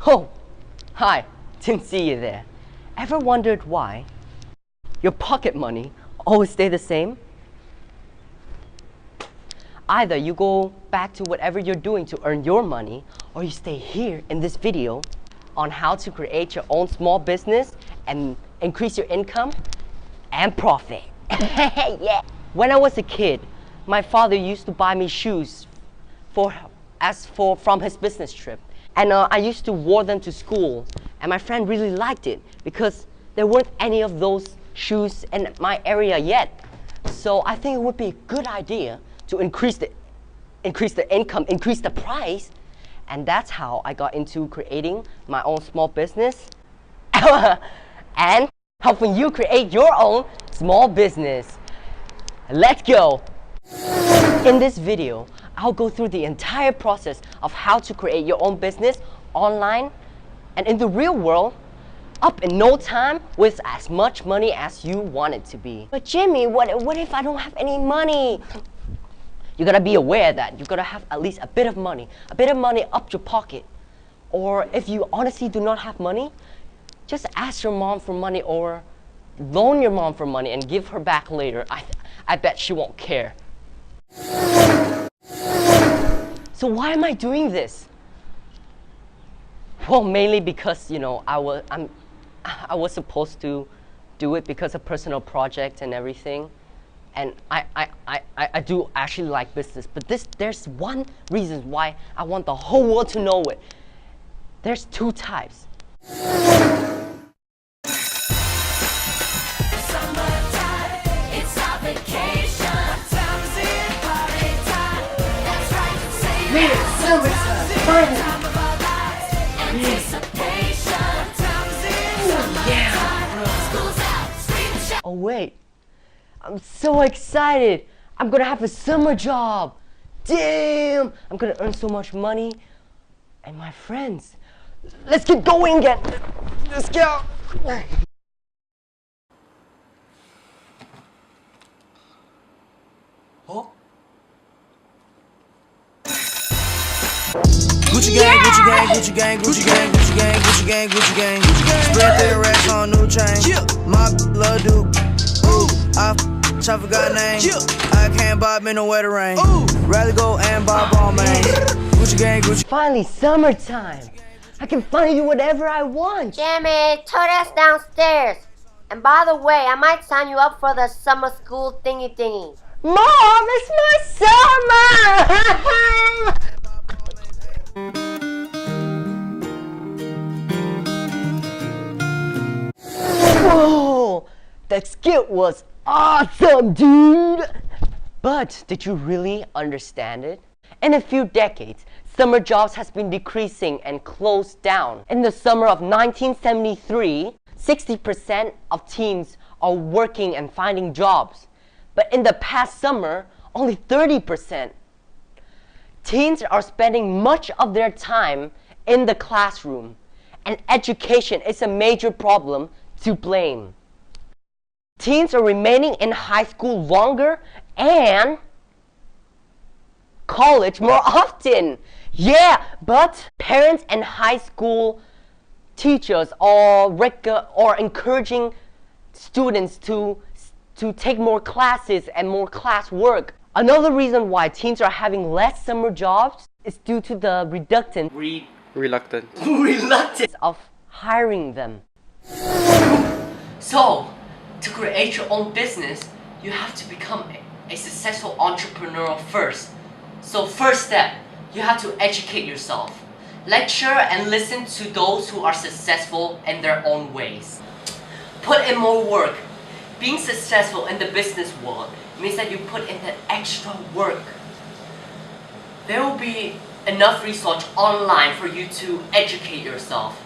Oh, hi, didn't see you there. Ever wondered why your pocket money always stay the same? Either you go back to whatever you're doing to earn your money, or you stay here in this video on how to create your own small business and increase your income and profit. Yeah. When I was a kid, my father used to buy me shoes from his business trip. And I used to wear them to school. And my friend really liked it because there weren't any of those shoes in my area yet. So I think it would be a good idea to increase the income, increase the price. And that's how I got into creating my own small business and helping you create your own small business. Let's go! In this video, I'll go through the entire process of how to create your own business online and in the real world up in no time with as much money as you want it to be. But Jimmy, what if I don't have any money? You gotta be aware that you gotta have at least a bit of money up your pocket. Or if you honestly do not have money, just ask your mom for money or loan your mom for money and give her back later. I bet she won't care. So why am I doing this? Well, mainly because, you know, I was supposed to do it because of personal project and everything. And I do actually like business, but there's one reason why I want the whole world to know it. There's two types. Oh wait, I'm so excited. I'm gonna have a summer job. Damn, I'm gonna earn so much money. And my friends, let's get going again. Let's go. Oh. Gucci gang, Gucci gang, Gucci gang, Gucci gang, Gucci gang, Gucci gang, Gucci gang. Spread their racks on new chain. My love do. Ooh, I forgot name. I can't buy me no weather rain. Rather go and buy ball man. Gucci gang, Gucci. Finally, summertime. I can finally do whatever I want. Jimmy, throw that downstairs. And by the way, I might sign you up for the summer school thingy. Mom, it's my summer! Whoa, that skit was awesome, dude! But did you really understand it? In a few decades, summer jobs has been decreasing and closed down. In the summer of 1973, 60% of teens are working and finding jobs. But in the past summer, only 30%. Teens are spending much of their time in the classroom, and education is a major problem to blame. Teens are remaining in high school longer and college more often. Yeah, but parents and high school teachers are encouraging students to take more classes and more classwork. Another reason why teens are having less summer jobs is due to the reluctance of hiring them. So, to create your own business, you have to become a successful entrepreneur first. So first step, you have to educate yourself. Lecture and listen to those who are successful in their own ways. Put in more work. Being successful in the business world means that you put in the extra work. There will be enough research online for you to educate yourself.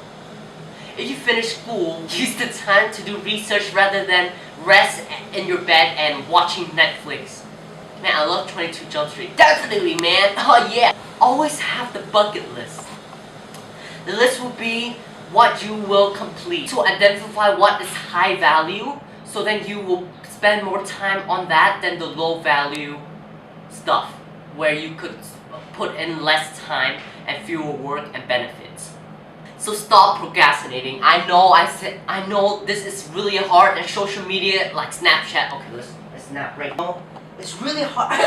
If you finish school, use the time to do research rather than rest in your bed and watching Netflix. Man, I love 22 Jump Street. Definitely, man. Oh yeah. Always have the bucket list. The list will be what you will complete to identify what is high value, so then you will spend more time on that than the low value stuff where you could put in less time and fewer work and benefits. So stop procrastinating. I know this is really hard and social media like Snapchat. Okay, let's snap right now. It's really hard.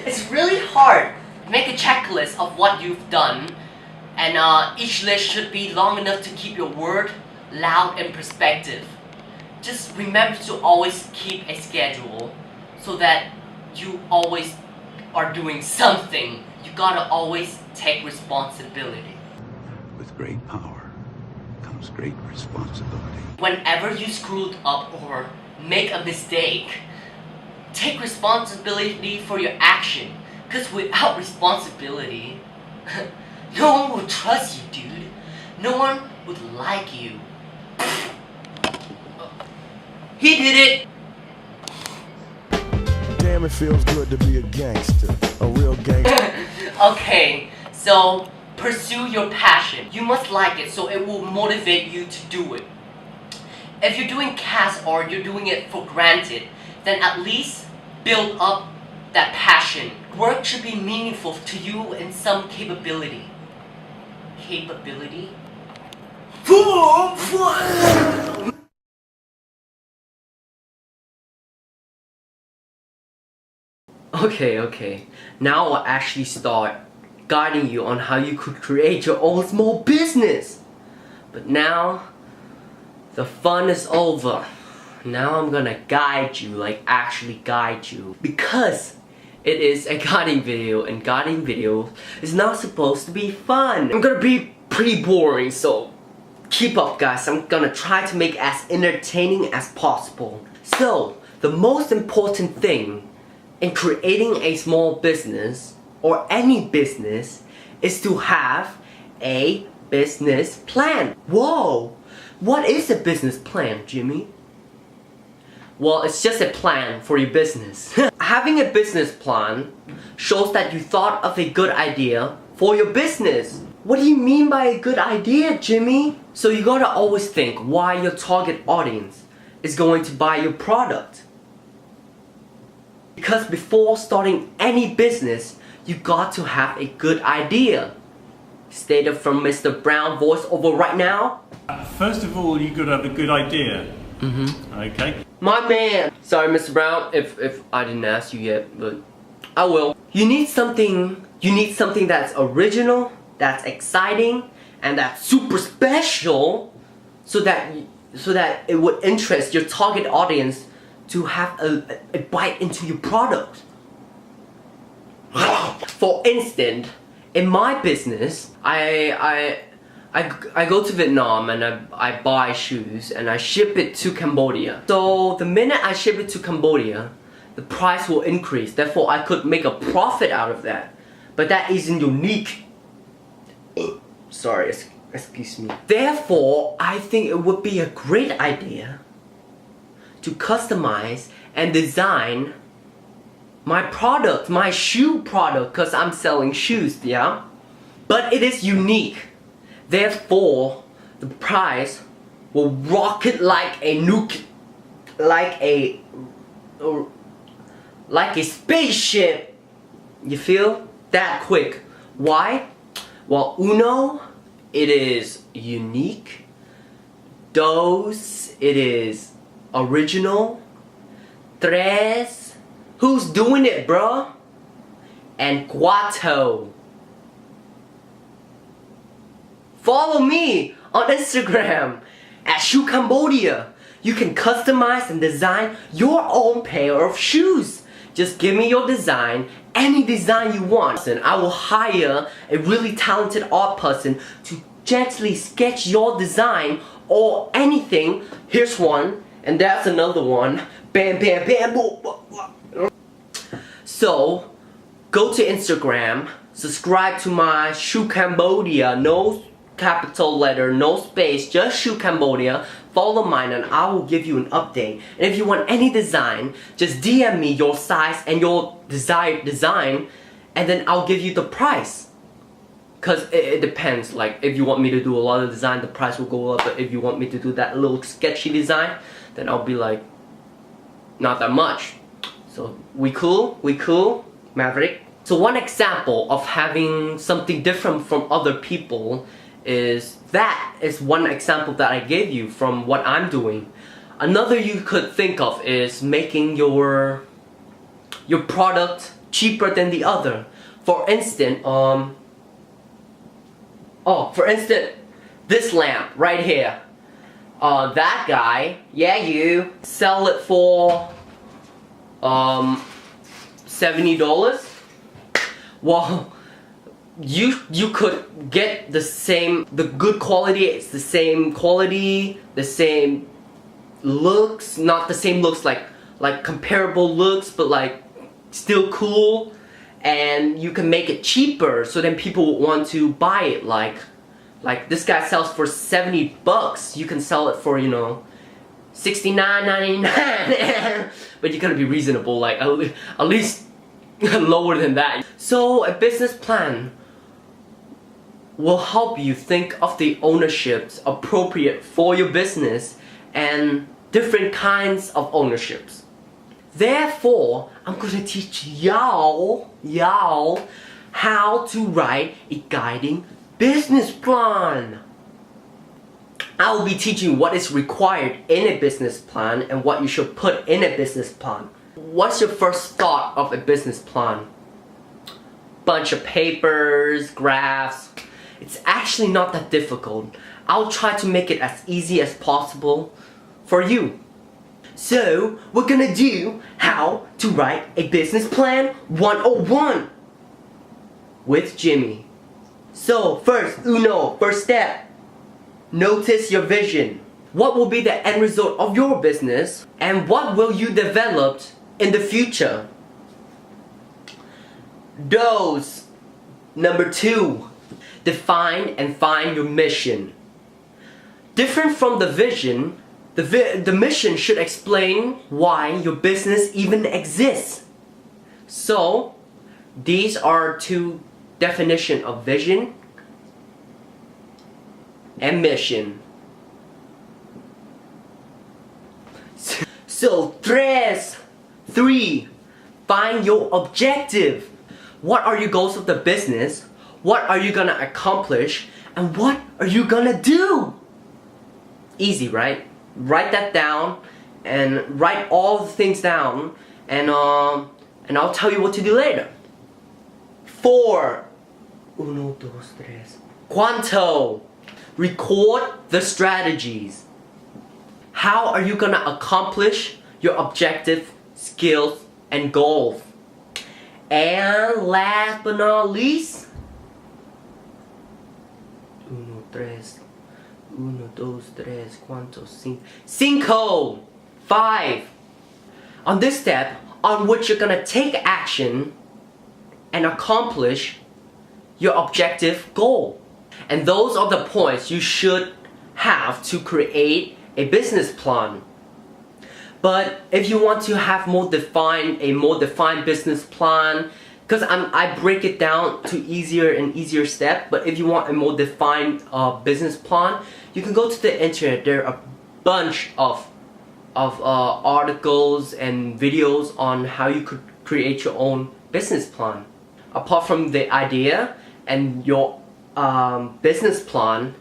It's really hard. Make a checklist of what you've done, and each list should be long enough to keep your word loud and perspective. Just remember to always keep a schedule so that you always are doing something. You gotta always take responsibility. With great power comes great responsibility. Whenever you screwed up or make a mistake, take responsibility for your action. Because without responsibility, no one will trust you, dude. No one would like you. He did it! Damn, it feels good to be a gangster. A real gangster. Okay, so pursue your passion. You must like it so it will motivate you to do it. If you're doing cast art, you're doing it for granted, then at least build up that passion. Work should be meaningful to you in some capability. Capability? Okay. Now I'll actually start guiding you on how you could create your own small business. But now, the fun is over. Now I'm gonna guide you, like actually guide you. Because it is a guiding video, and guiding video is not supposed to be fun. I'm gonna be pretty boring, so keep up guys. I'm gonna try to make as entertaining as possible. So, the most important thing in creating a small business, or any business, is to have a business plan. Whoa! What is a business plan, Jimmy? Well, it's just a plan for your business. Having a business plan shows that you thought of a good idea for your business. What do you mean by a good idea, Jimmy? So you gotta always think why your target audience is going to buy your product. Because before starting any business, you got to have a good idea. Stated from Mr. Brown voiceover right now. First of all, you gotta have a good idea. Okay. My man! Sorry Mr. Brown if I didn't ask you yet, but I will. You need something that's original, that's exciting, and that's super special so that it would interest your target audience to have a bite into your product. For instance, in my business, I go to Vietnam and I buy shoes and I ship it to Cambodia. So the minute I ship it to Cambodia, the price will increase. Therefore, I could make a profit out of that. But that isn't unique. Sorry, excuse me. Therefore, I think it would be a great idea to customize and design my product, my shoe product, because I'm selling shoes, yeah? But it is unique. Therefore, the price will rocket like a nuke, like a spaceship. You feel? That quick. Why? Well, uno, it is unique. Dos, it is original. Tres, who's doing it, bruh? And cuatro. Follow me on Instagram at shoescambodia. You can customize and design your own pair of shoes. Just give me your design, any design you want, and I will hire a really talented art person to gently sketch your design or anything. Here's one, and that's another one. Bam, bam, bam, boom, boom. So, go to Instagram, subscribe to my Shoe Cambodia, no capital letter, no space, just Shoe Cambodia. Follow mine and I will give you an update. And if you want any design, just DM me your size and your desired design, and then I'll give you the price. Cause it depends, like if you want me to do a lot of design, the price will go up, but if you want me to do that little sketchy design, then I'll be like, not that much. So we cool, Maverick? So one example of having something different from other people is that is one example that I gave you from what I'm doing. Another you could think of is making your product cheaper than the other. For instance, this lamp right here. That guy, yeah, you sell it for $70. Well, you could get the good quality. It's the same quality, the same looks, not the same looks like comparable looks, but like still cool, and you can make it cheaper so then people want to buy it. Like this guy sells for $70, you can sell it for, you know, $69.99. But you gotta be reasonable, like at least lower than that. So a business plan will help you think of the ownerships appropriate for your business and different kinds of ownerships. Therefore, I'm gonna teach y'all how to write a guiding business plan. I will be teaching what is required in a business plan and what you should put in a business plan. What's your first thought of a business plan? Bunch of papers, graphs. It's actually not that difficult. I'll try to make it as easy as possible for you. So, we're gonna do how to write a business plan 101 with Jimmy. So, first step, notice your vision. What will be the end result of your business and what will you develop in the future? Dose. Number 2, define and find your mission. Different from the vision, the mission should explain why your business even exists. So, these are 2 definitions of vision and mission. So, 3, find your objective. What are your goals of the business? What are you gonna accomplish? And what are you gonna do? Easy, right? Write that down and write all the things down, and I'll tell you what to do later. 4. Quanto. Record the strategies. How are you gonna accomplish your objective, skills, and goals? And last but not least, 5. On this step, on which you're gonna take action and accomplish your objective goal. And those are the points you should have to create a business plan. But if you want to have a more defined business plan, because I break it down to easier and easier steps, but if you want a more defined business plan, you can go to the internet. There are a bunch of articles and videos on how you could create your own business plan. Apart from the idea and your business plan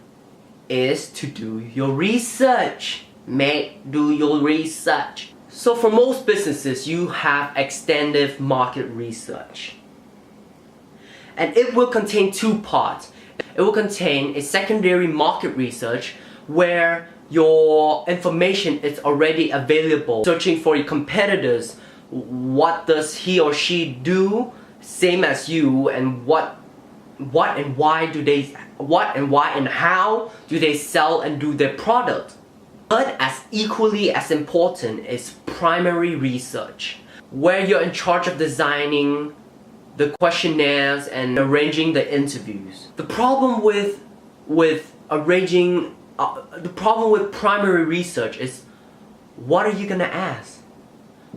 is to do your research. Do your research. So for most businesses, you have extensive market research. And it will contain 2 parts. It will contain a secondary market research where your information is already available. Searching for your competitors. What does he or she do same as you, and what and how do they sell and do their product? But as equally as important is primary research, where you're in charge of designing the questionnaires and arranging the interviews. The problem with primary research is, what are you gonna ask?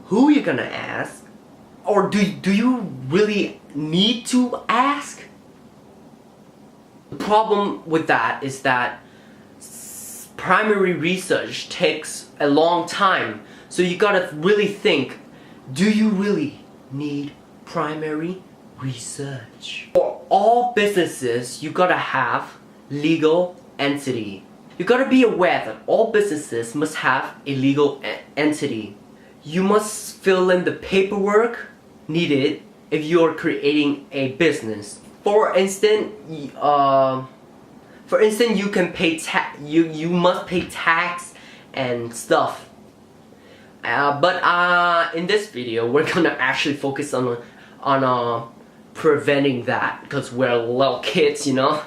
Who are you gonna ask? Or do you really need to ask? The problem with that is that primary research takes a long time. So you gotta really think, do you really need primary research? For all businesses, you gotta have legal entity. You gotta be aware that all businesses must have a legal entity. You must fill in the paperwork needed if you're creating a business. For instance, you can pay you must pay tax and stuff. But in this video, we're gonna actually focus on preventing that, because we're little kids, you know.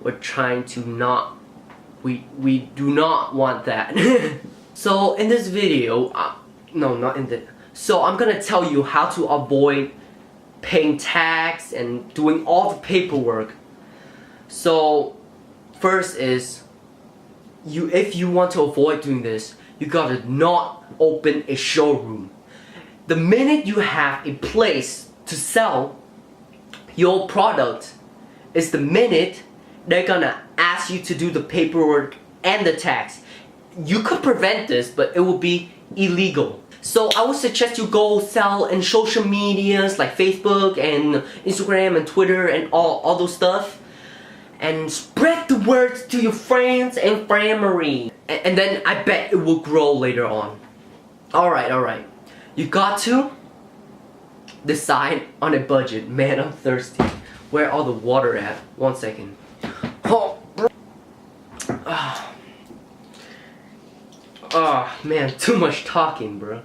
We're trying to not. We do not want that. So in this video, no, not in the. So I'm gonna tell you how to avoid paying tax and doing all the paperwork. So first is, if you want to avoid doing this, you gotta not open a showroom. The minute you have a place to sell your product is the minute they're gonna ask you to do the paperwork and the tax. You could prevent this, but it will be illegal. So I would suggest you go sell in social medias like Facebook and Instagram and Twitter and all those stuff, and spread the words to your friends and family, and then I bet it will grow later on. Alright, you got to decide on a budget. Man, I'm thirsty. Where all the water at? 1 second. Oh, bro. Oh man, too much talking, bro.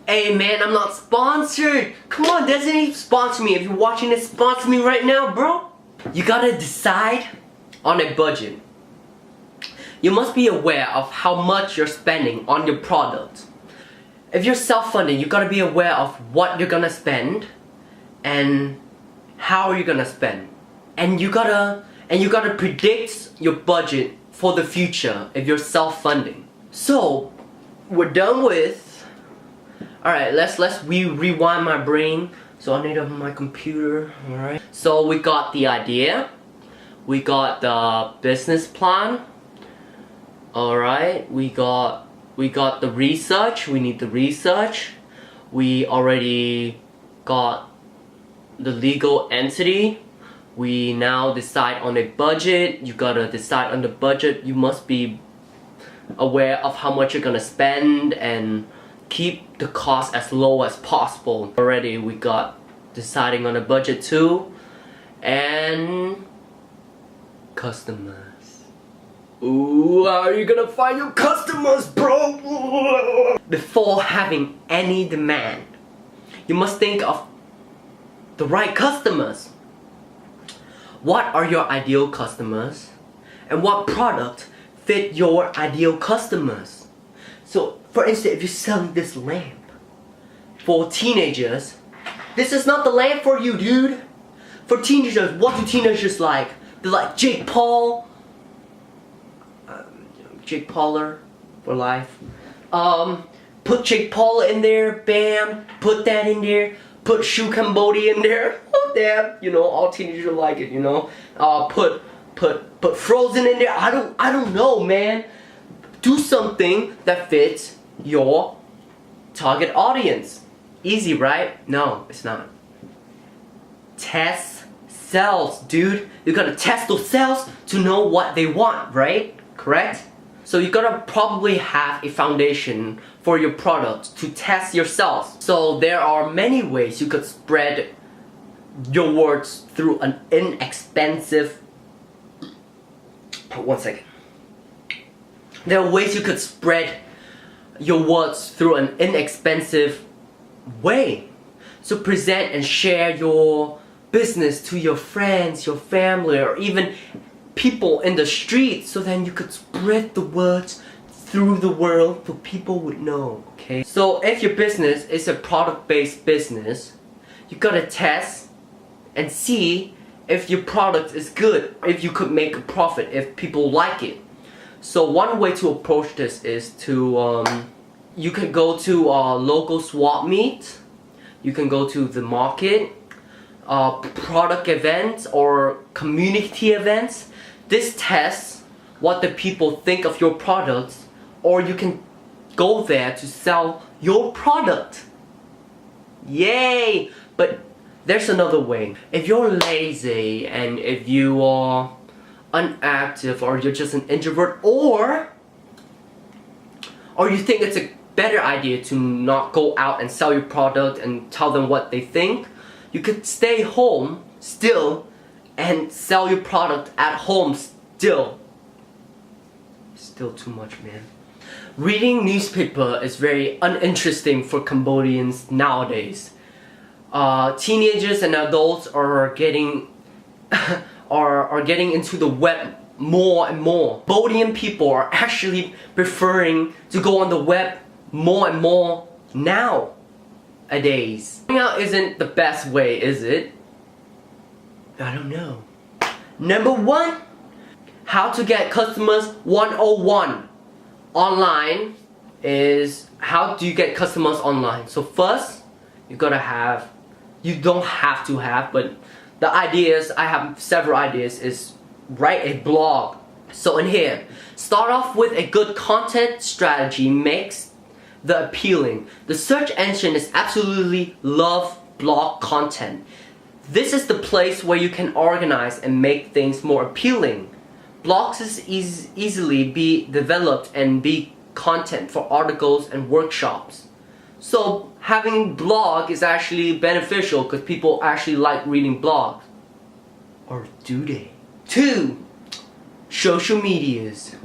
Hey man, I'm not sponsored. Come on, Disney, sponsor me. If you're watching this, sponsor me right now, bro. You gotta decide on a budget. You must be aware of how much you're spending on your product. If you're self-funding, you gotta be aware of what you're gonna spend and how you're gonna spend. And you gotta predict your budget for the future if you're self-funding. So we're done with. Alright, let's rewind my brain. So I need my computer. Alright. So we got the idea. We got the business plan. Alright, we got the research. We need the research. We already got the legal entity. We now decide on a budget. You gotta decide on the budget. You must be aware of how much you're gonna spend and keep the cost as low as possible. Already we got deciding on a budget too, and customers. Ooh, how are you gonna find your customers, bro? Before having any demand, you must think of the right customers. What are your ideal customers? And what product fit your ideal customers? So, for instance, if you're selling this lamp for teenagers, this is not the lamp for you, dude. For teenagers, what do teenagers like? They like Jake Paul. Jake Pauler for life. Put Jake Paul in there, bam. Put that in there. Put shoescambodia in there. Oh damn, you know, all teenagers like it, you know. Put Frozen in there. I don't know, man. Do something that fits your target audience. Easy, right? No, it's not. Test cells, dude. You gotta test those cells to know what they want, right? Correct? So you gotta probably have a foundation for your product to test yourself. So there are many ways you could spread your words through an inexpensive. 1 second. There are ways you could spread your words through an inexpensive way. So present and share your business to your friends, your family, or even people in the street, so then you could spread the words through the world so people would know, okay? So if your business is a product-based business, you gotta test and see if your product is good, if you could make a profit, if people like it. So one way to approach this is to, you can go to a local swap meet, you can go to the market, product events or community events. This tests what the people think of your products, or you can go there to sell your product. Yay! But there's another way. If you're lazy and if you are inactive or you're just an introvert or you think it's a better idea to not go out and sell your product and tell them what they think, you could stay home still and sell your product at home still. Still too much, man. Reading newspaper is very uninteresting for Cambodians nowadays. Teenagers and adults are getting are getting into the web more and more. Cambodian people are actually preferring to go on the web more and more nowadays. Going out isn't the best way, is it? I don't know. Number 1, how to get customers 101 online is how do you get customers online. So first, you don't have to have, but the ideas, I have several ideas, is write a blog. So in here, start off with a good content strategy makes the appealing. The search engine is absolutely love blog content. This is the place where you can organize and make things more appealing. Blogs is easily be developed and be content for articles and workshops. So having blog is actually beneficial because people actually like reading blogs. Or do they? 2, social medias.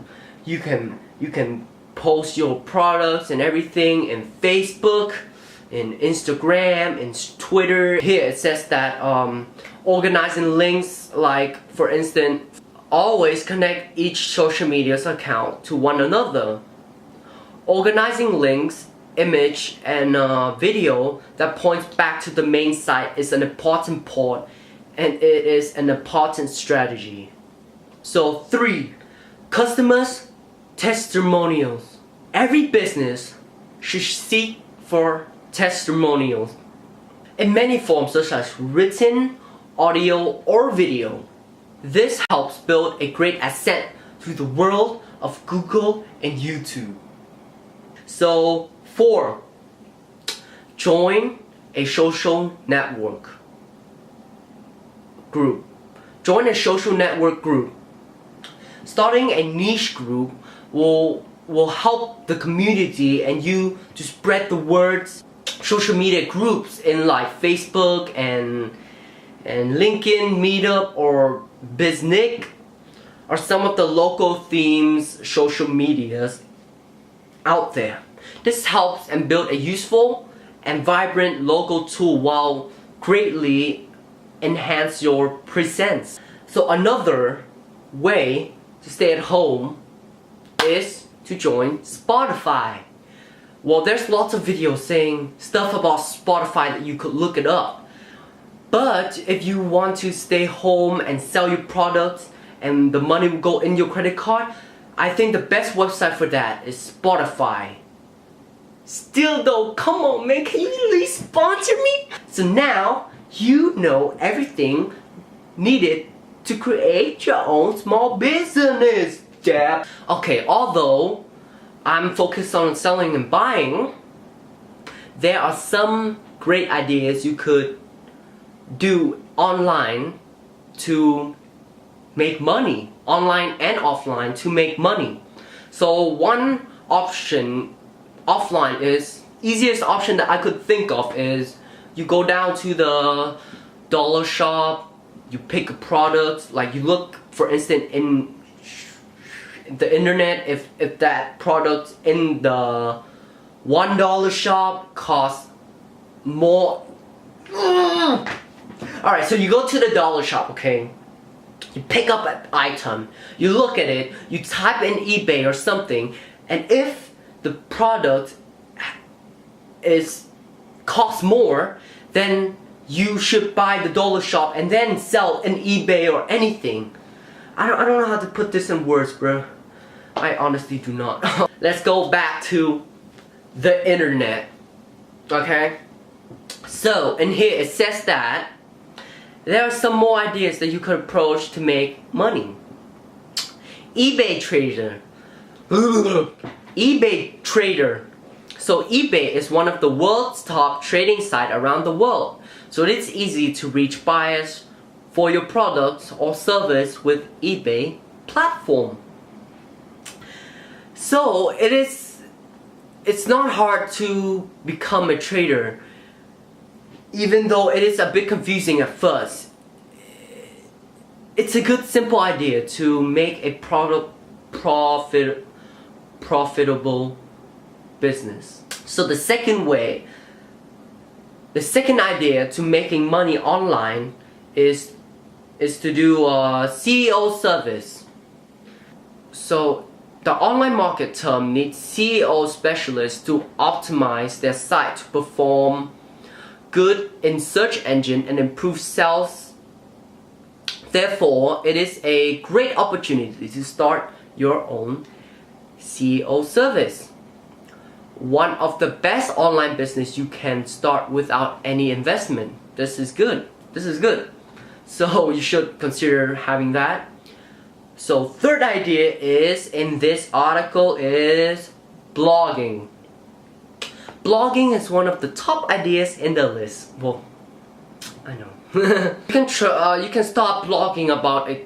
You can post your products and everything in Facebook, in Instagram, in Twitter. Here it says that organizing links, like for instance, always connect each social media's account to one another. Organizing links, image, and video that points back to the main site is an important part, and it is an important strategy. So 3, customers testimonials. Every business should seek for testimonials in many forms such as written, audio, or video. This helps build a great asset to the world of Google and YouTube. So 4, join a social network group. Join a social network group. Starting a niche group will help the community and you to spread the words. Social media groups in like Facebook and LinkedIn, Meetup, or Biznik are some of the local themes social medias out there. This helps and build a useful and vibrant local tool while greatly enhance your presence. So another way to stay at home is to join Spotify. Well, there's lots of videos saying stuff about Spotify that you could look it up. But if you want to stay home and sell your products and the money will go in your credit card, I think the best website for that is Spotify. Still though, come on man, can you at least sponsor me? So now you know everything needed to create your own small business. Yeah. Okay, although I'm focused on selling and buying, there are some great ideas you could do online to make money, online and offline to make money. So one option offline is, easiest option that I could think of is you go down to the dollar shop, you pick a product, like you look for instance in the internet if that product in the $1 shop costs more. Alright, so you go to the dollar shop, okay? You pick up an item, you look at it, you type in eBay or something, and if the product costs more, then you should buy the dollar shop and then sell in eBay or anything. I don't know how to put this in words, bro. I honestly do not. Let's go back to the internet. Okay? So, in here it says that there are some more ideas that you could approach to make money. eBay trader. eBay trader So eBay is one of the world's top trading sites around the world. So it is easy to reach buyers for your products or service with eBay platform. So it's not hard to become a trader, even though it is a bit confusing at first. It's a good simple idea to make a profitable business. So the second idea to making money online is to do a CEO service. So the online market term needs CEO specialists to optimize their site to perform good in search engine and improve sales. Therefore, it is a great opportunity to start your own CEO service. One of the best online business you can start without any investment. This is good. So you should consider having that. So third idea is in this article is blogging. Blogging is one of the top ideas in the list. Well, I know. You can start blogging about a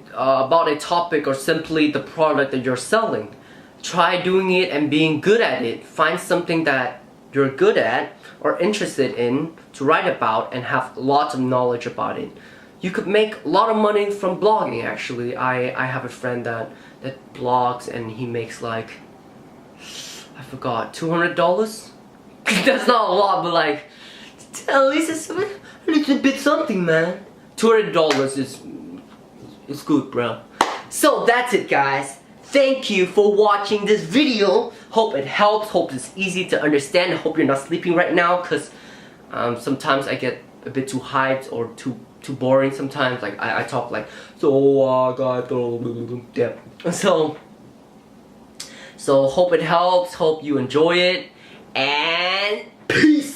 topic or simply the product that you're selling. Try doing it and being good at it. Find something that you're good at or interested in to write about and have lots of knowledge about it. You could make a lot of money from blogging actually. I have a friend that blogs and he makes like, I forgot, $200? That's not a lot, but like, at least it's a little bit something, man. $200 is good, bro. So that's it, guys. Thank you for watching this video. Hope it helps. Hope it's easy to understand. Hope you're not sleeping right now, because sometimes I get a bit too hyped or too boring sometimes. Like I talk like guys, yeah. So hope it helps. Hope you enjoy it, and peace.